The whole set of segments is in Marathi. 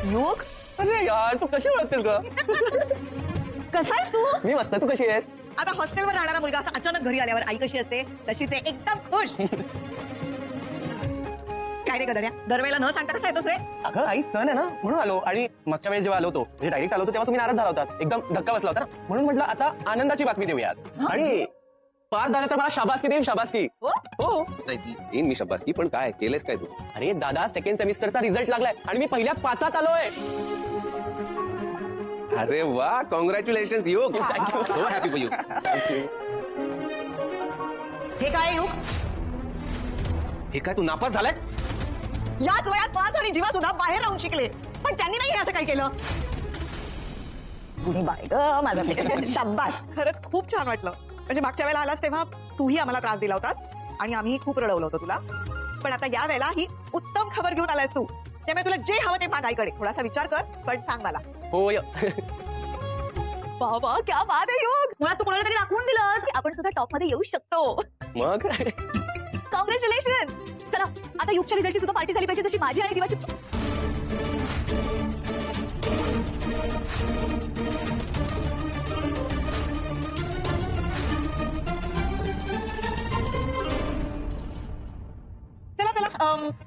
युग, अरे यार तू कशी ओळखतेस ग? कसा आहेस तू? मी मस्त, तू कशी आहेस? आता हॉस्टेलवर राहणारा मुलगा असा अचानक घरी आल्यावर आई कशी असते तशी ते एकदम खुश. काय रे गदड्या, दरवेळेला न सांगता कसा येतोस रे? अगं आई सण आहे ना म्हणून आलो. आणि मागच्या वेळेस जेव्हा आलो होतो म्हणजे डायरेक्ट आलो होतो तेव्हा तुम्ही नाराज झाला होता, एकदम धक्का बसला होता ना, म्हणून म्हटलं आता आनंदाची बातमी देऊयात. आणि पार दादा तर मला शाबासकी देईल, शाबासकी. हो येईन मी शब्बासकी, पण काय केलंस काय तू? अरे दादा सेकंड सेमिस्टरचा रिझल्ट लागलाय आणि मी पहिल्या 5 आलोय. अरे वा, कॉंग्रॅच्युलेशन योग. Thank so happy for you. हे काय युग? हे काय तू नापास झालास? याच वयात पाच आणि जीवा सुद्धा बाहेर राहून शिकले, पण त्यांनी नाही हे असं काही केलं. बुढी बाई ग माझा. शाब्बास, खरंच खूप छान वाटलं. म्हणजे मागच्या वेळेला आलास तेव्हा तूही आम्हाला त्रास दिला होतास आणि आम्ही खूप रडवलं होतं तुला, पण आता या वेळेला ही उत्तम खबर घेऊन आलायस तू. त्यामुळे तुला जे हवं ते माग आईकडे. थोडासा विचार कर पण सांग मला. होय. बाबा क्या बात आहे युग. मुळात तू कोणाला तरी दाखवून दिलंस की आपण सुद्धा टॉप मध्ये येऊ शकतो. मग कॉंग्रॅच्युलेशन. चला आता युगच्या रिझल्टची सुद्धा पार्टी झाली पाहिजे, जशी माझी आणि जीवाची. चला चला,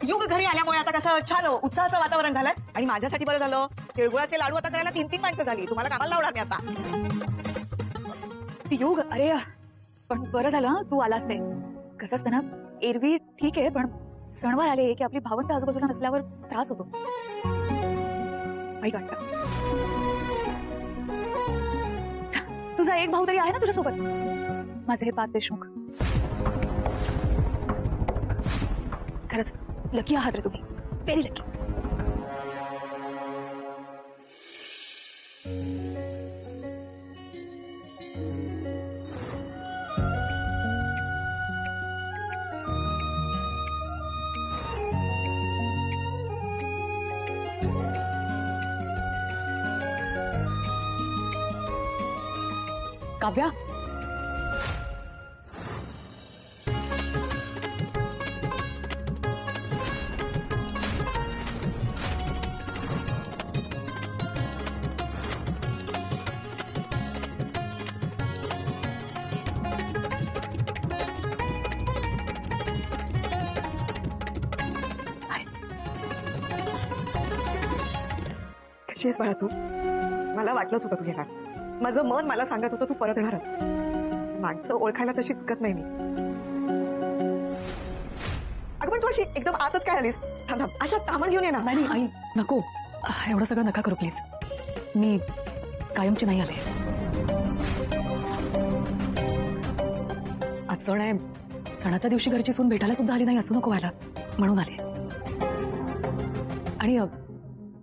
युग घरी आल्यामुळे आता कसं छान उत्साहाचं वातावरण झालंय. आणि माझ्यासाठी बरं झालं, तिळगुळाचे लाडू आता करायला 3-3 माणसं झाली. तुम्हाला कामाला लावणार मी आता. युग, अरे पण बरं झालं हं, तू आलास ते. कसं असतं ना, एरवी ठीक आहे, पण सणवार आले की आपली भावंड आजूबाजूला नसल्यावर त्रास होतो, वाईट वाटतं. तुझा एक भाऊ तरी आहे ना तुझ्यासोबत, माझे हे पाच देशमुख. खरंच लकी आहात रे तुम्ही, व्हेरी लकी. काव्या, कशी आहेस बाळा तू? मला वाटलंच होतं तू येणार. माझं मन मला सांगत होतं तू परत येणारच. माणसं ओळखायला तशी चुकत नाही मी. अगं पण तू अशी एकदम आजच काय आलीस? थांब थांब, अशा तामण घेऊन ये ना. नाही आई नको, एवढं सगळं नका करू प्लीज. मी कायमची नाही आले. आज सण आहे, सणाच्या दिवशी घरची सून भेटायला सुद्धा आली नाही असं नको व्हायला, म्हणून आले. आणि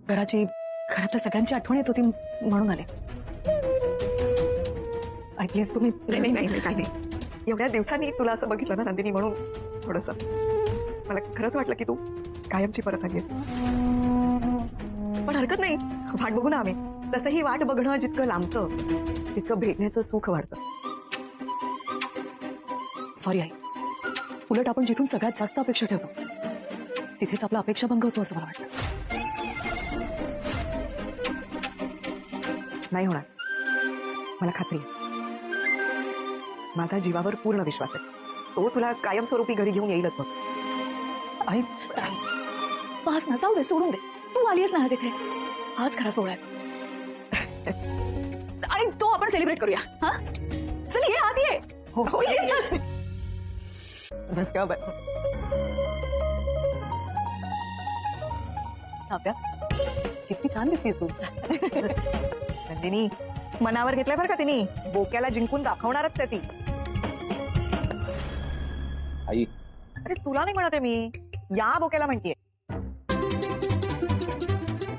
घराची, घरातल्या सगळ्यांची आठवण येत होती म्हणून आले. आई प्लीज तुम्ही. नाही नाही नाही, काही नाही. एवढ्या दिवसांनी तुला असं बघितलं ना नंदिनी, म्हणून थोडस मला खरंच वाटलं की तू कायमची परत आलीस. पण हरकत नाही, वाट बघू ना आम्ही. तसंही वाट बघणं जितकं लांबतं तितकं भेटण्याचं सुख वाढतं. सॉरी आई, उलट आपण जिथून सगळ्यात जास्त अपेक्षा ठेवतो तिथेच आपला अपेक्षाभंग होतो असं मला वाटतं. नाही होणार, मला खात्री आहे. माझा जीवावर पूर्ण विश्वास आहे. तो तुला कायमस्वरूपी घरी घेऊन येईलच बघ. आई बस ना, जाऊ दे, सोडून दे. तू आलीस ना आज इथे, हाच खरा सोहळा आहे. आणि तो आपण सेलिब्रेट करूया. हा चल ये, आत ये. हो ये, चल. बस का बस. काव्या, किती छान दिसतेस तू. नंदिनी, मनावर घेतलंय बरं का तिने. बोक्याला जिंकून दाखवणारच आहे ती. आई, अरे तुला नाही म्हणते मी, या बोक्याला म्हणतीये.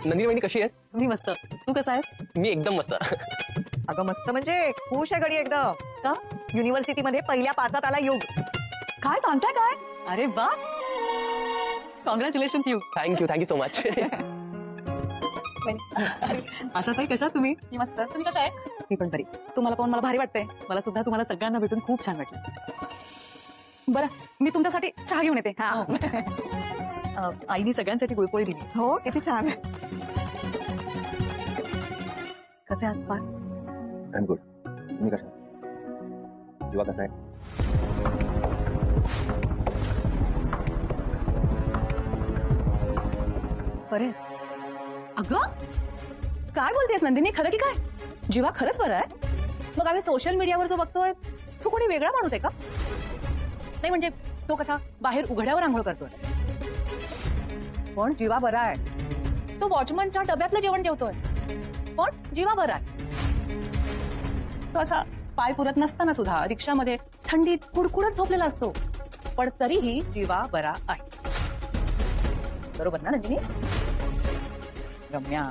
नंदिनी वहिनी कशी आहेस? मी मस्त, तू कसा आहेस? मी एकदम मस्त. अगं मस्त म्हणजे खुश आहे गडी एकदम. का? युनिव्हर्सिटीमध्ये पहिल्या 5 आला युग. काय सांगताय काय? अरे वा, congratulation you. Thank you so much. Ashatai कशा तुम्ही? मी मस्त, तुम्ही कशा आहे? मी पण बरी. तुम्हाला पाहून मला भारी वाटतंय. मला सुद्धा तुम्हाला सगळ्यांना भेटून खूप छान वाटलं. बरं, मी तुमच्यासाठी चहा घेऊन येते. आईनी सगळ्यांसाठी गुळपोळी दिली. हो किती छान. कसे आहात पार? I am good. तुम्ही कशा? जीवा कसा आहे? बरे. अगं काय बोलतेस नंदिनी, खरं की काय? जीवा खरंच बरं आहे? मग आम्ही सोशल मीडियावर जो बघतोय तो कोणी वेगळा माणूस आहे का? नाही म्हणजे तो कसा बाहेर उघड्यावर आंघोळ करतोय, पण जीवा बरा आहे. तो वॉचमनच्या डब्यातलं जेवण जेवतोय, पण जीवा बरा आहे. तो असा पाय पुरत नसताना सुद्धा रिक्षामध्ये थंडीत कुडकुडत झोपलेला असतो, पण तरीही जीवा बरा आहे. बरोबर ना नंदिनी? रम्या,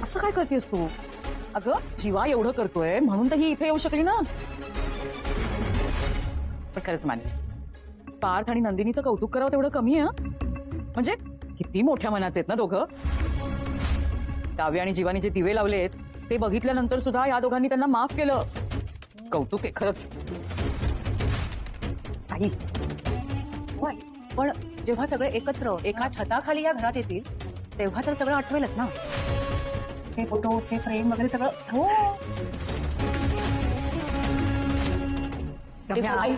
असं काय करतेस तू? अगं जीवा एवढं करतोय म्हणून तर ही इथे येऊ शकली ना. पण खरंच माने, पार्थ आणि नंदिनीचं कौतुक करावं तेवढं कमी आहे. म्हणजे किती मोठ्या मनाचे आहेत ना दोघं. काव्य आणि जीवाने जे दिवे लावलेत ते बघितल्यानंतर सुद्धा या दोघांनी त्यांना माफ केलं. कौतुक आहे खरंच. आई, होय, पण जेव्हा सगळे एकत्र एका छताखाली या घरात येतील तेव्हा तर सगळं आठवेलच ना. हे फोटोज, हे फ्रेम वगैरे सगळं. हो रम्या, आई,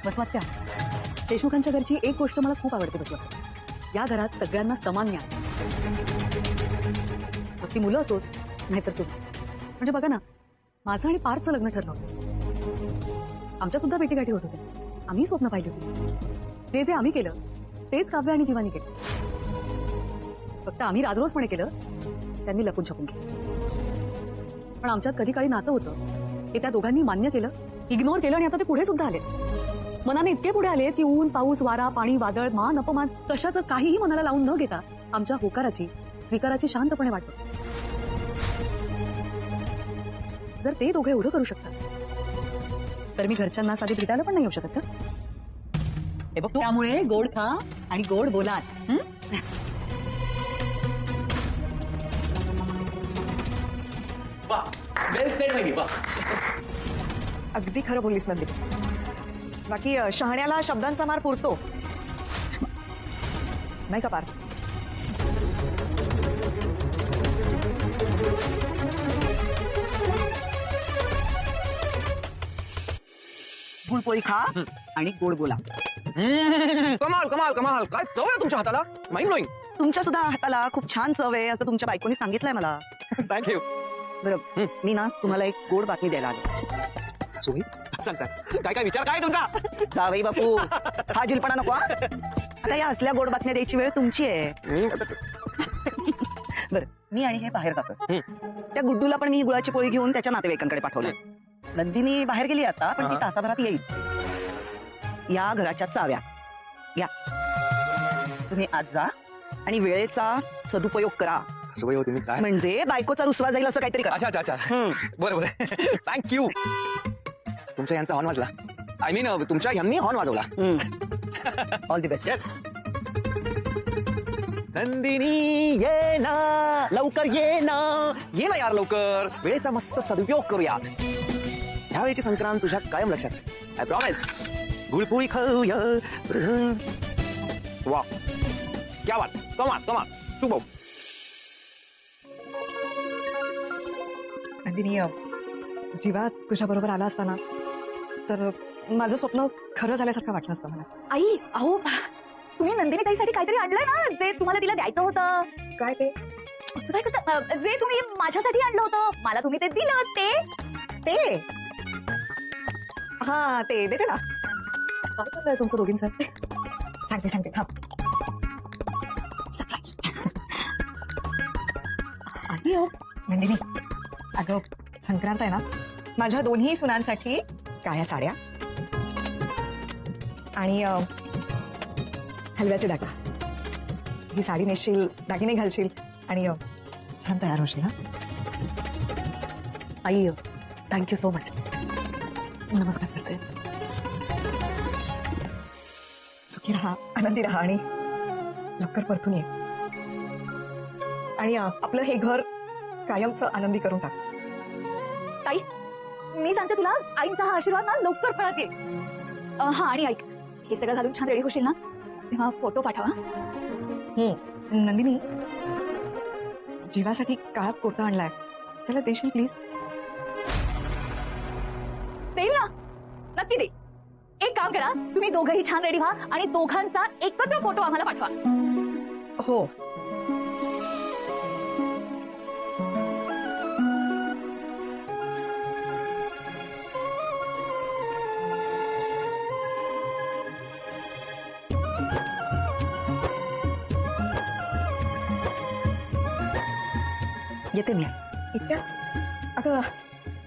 बसवात्या, देशमुखांच्या घरची एक गोष्ट मला खूप आवडते बसवात्या. या घरात सगळ्यांना समान न्याय. मग ती मुलं असोत नाहीतर सुद्धा. म्हणजे बघा ना, माझं आणि पार्थचं लग्न ठरलं होतं. आमच्या सुद्धा भेटीगाठी होत होत्या. आम्ही स्वप्न पाहिली होती. जे जे आम्ही केलं तेच काव्य आणि जीवानी केलं. फक्त आम्ही राजरोसपणे केलं, त्यांनी लपून छपून केलं. पण आमच्यात कधी काळी नातं होतं हे त्या दोघांनी मान्य केलं, इग्नोर केलं आणि आता ते पुढे सुद्धा आले. मनाने इतके पुढे आले की ऊन, पाऊस, वारा, पाणी, वादळ, मान, अपमान कशाचं काहीही मनाला लावून न घेता आमच्या होकाराची, स्वीकाराची शांतपणे वाट बघतात. जर ते दोघे एवढं करू शकतात तर मी घरच्यांना साधी भेटायला पण नाही येऊ शकत का? हे बघ तू. त्यामुळे गोड खा आणि गोड बोलाच. वेल सेड माहिती वा. अगदी खरं बोललीस नंदिनी. बाकी शहाण्याला शब्दांचा मार पुरतो नाही का पार्थ? गुळपोळी खा आणि गोड बोला. कमाल कमाल कमाल, काय चव आहे तुमच्या हाताला. Mind blowing. तुमच्या सुद्धा हाताला खूप छान चव आहे असं तुमच्या बायकोनी सांगितलंय मला. थँक्यू. बरं, मी ना तुम्हाला एक गोड बातमी द्यायला आलो. सासूबाई सांगता काय काय विचार काय तुमचा? जावई बापू, हा जिलपणा नको हा. आता या असल्या गोड बातम्या द्यायची वेळ तुमची आहे. बरं, मी आणि हे बाहेर जातो. त्या गुड्डूला पण मी ही गुळाची पोळी घेऊन त्याच्या नातेवाईकांकडे पाठवलं. नंदिनी बाहेर गेली आता, पण ती तासाभरात येईल. या घराच्या चाव्या या. तुम्ही आज जा आणि वेळेचा सदुपयोग करा. सासूबाई हो तुम्ही काय? म्हणजे बायकोचा रुसवा जाईल असं काहीतरी करा. अच्छा अच्छा अच्छा, बरं बरं. थँक्यू. तुमच्या यांचा हॉर्न वाजला. आय मीन तुमच्या यांनी हॉर्न वाजवला. All the best. Yes. Nandini ये ना, लवकर ये ना, ये ना यार लवकर. वेळेचा मस्त सदुपयोग करूया. ह्यावेळेची संक्रांत तुझ्या कायम लक्षात. I promise. गुळपोळी खाऊया. वा, क्या बात. कमाल कमाल. शुभ. नंदिनी, जीवा तुझ्या बरोबर आला असताना तर माझं स्वप्न खरं झाल्यासारखं वाटलं असतं मला. आई, अहो तुम्ही नंदिनी ताईसाठी काहीतरी आणलंय ना, जे तुम्हाला तिला द्यायचं होतं. काय ते? असं काय करता? जे तुम्ही माझ्यासाठी आणलं होतं, मला तुम्ही ते दिलं ते. ते हा, ते देते ना. काय चाललंय तुमचं दोघींचं? सांगते सांगते थांब. सरप्राईज. आई हो, नंदिनी, अगं संक्रांत आहे ना, माझ्या दोन्ही सुनांसाठी काळ्या साड्या आणि हलव्याचे दागिने. ही साडी नेसशील, दागिने घालशील आणि छान तयार होशील. हा, आई थँक्यू सो मच. नमस्कार करते. सुखी राहा, आनंदी राहा आणि लवकर परतून ये. आणि आपलं हे घर कायमचं आनंदी करून टाक. ताई, मी सांगते तुला, आईंचा हा आशीर्वाद ना लवकर फळास येईल. हा, आणि ऐक, हे सगळं घालून छान रेडी होशील ना, तेव्हा फोटो पाठवा. नंदिनी, जीवासाठी काळा कुर्ता आणलाय, त्याला देशील प्लीज? देईल ना, नक्की दे. एक काम करा, तुम्ही दोघंही छान रेडी व्हा आणि दोघांचा एकत्र फोटो आम्हाला पाठवा. हो. येते मी. इतक्या अगं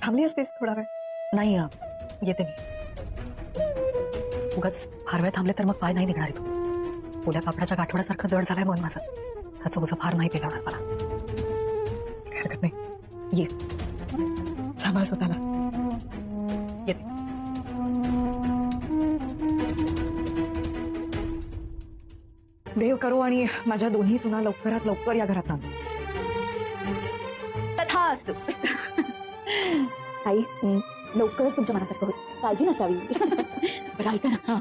थांबली असतेस थोडा वेळ. नाही येते मी. उगाच फार वेळ थांबले तर मग पाय नाही निघणार इथून. ओल्या कापडाच्या गाठोड्यासारखं जड झालंय मन माझं. त्याचं ओझं फार नाही पेलवणार मला. हरकत नाही, ये, सांभाळ स्वतःला. येते. देव करो आणि माझ्या दोन्ही सुना लवकरात लवकर या घरात आणू. तथास्तु. ताई, लवकरच तुमच्या मनासारखं होईल, काळजी नसावी. बरं ऐका ना,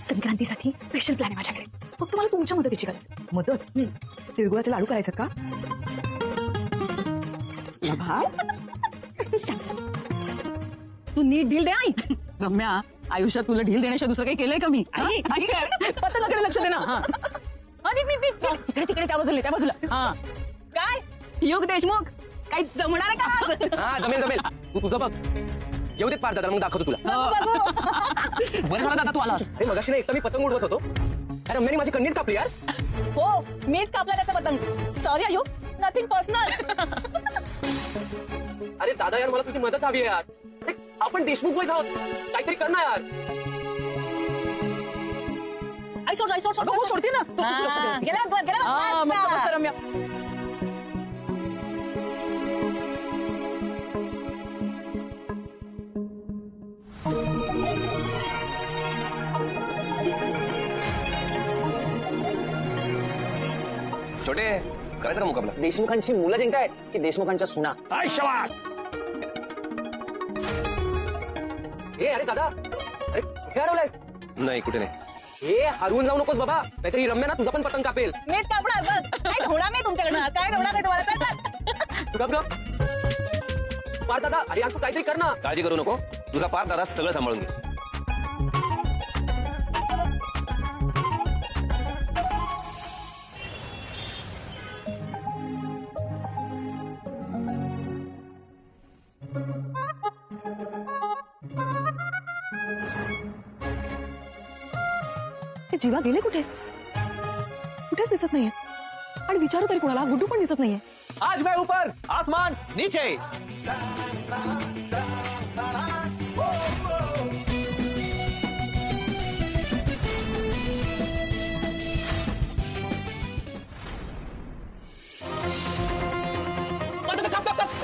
संक्रांतीसाठी स्पेशल प्लॅन आहे माझ्याकडे. फक्त मला तुमच्या मदतीची गरज आहे. मदत? तिळगुळाचे लाडू करायचं का? तू नीट ढील दे आई. रम्या, आयुष्यात तुला ढील देण्याशिवाय दुसरं काही केलंय का मी? पतंगाकडे लक्ष दे ना. हा. तिकडे तिकडे त्या बाजूला. हा. काय युग देशमुख, काही जमणार आहे का? हा जमेल जमेल, तू तुझं बघ. येऊ देत पार दादा, मग दाखवतो तुला. बरं झालं दादा तू आलास. अरे मगाशी ना एकटा मी पतंग उडवत होतो, अरे रम्याने माझी कणीच कापली यार. हो, मीच कापला त्याचा पतंग. सॉरी आयु, नथिंग पर्सनल. अरे दादा यार, मला तुझी मदत हवी आहे यार. अरे, आपण देशमुख बॉयज आहोत, काहीतरी कर ना यार. आई सोड हो, सोडते ना. गेला मस्त रम्या. छोटे करायचा का मुकाबला? देशमुखांची मुलं जिंकतायत की देशमुखांच्या सुना? ए अरे दादा, अरे कुठे हरवलायस? नाही कुठे नाही. हे हरवून जाऊ नकोस बाबा, नाहीतर ही रम्या ना तुझा पण पतंग कापेल. मीच कापणार बघ. काय होणार नाही तुमच्याकडनं. काय होणार नाही तुम्हाला. तू गप गप. पार दादा, अरे यार तू काहीतरी कर ना. काळजी करू नको, तुझा पार दादा सगळं सांभाळून घे. जीवा गेले कुठे? कुठेच दिसत नाहीये. आणि विचारू तरी कोणाला, गुड्डू पण दिसत नाहीये. आज मैं ऊपर, आसमान नीचे.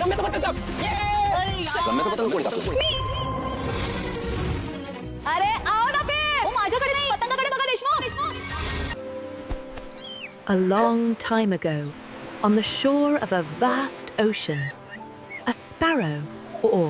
रम्याचं पतंग काप. रम्याचं पतंग कोणी कापलं? अरे आओ ना पे, ओ माझ्याकडे नाही, पतंगाकडे बघा Deshmukh. A long time ago, on the shore of a vast ocean, a sparrow, or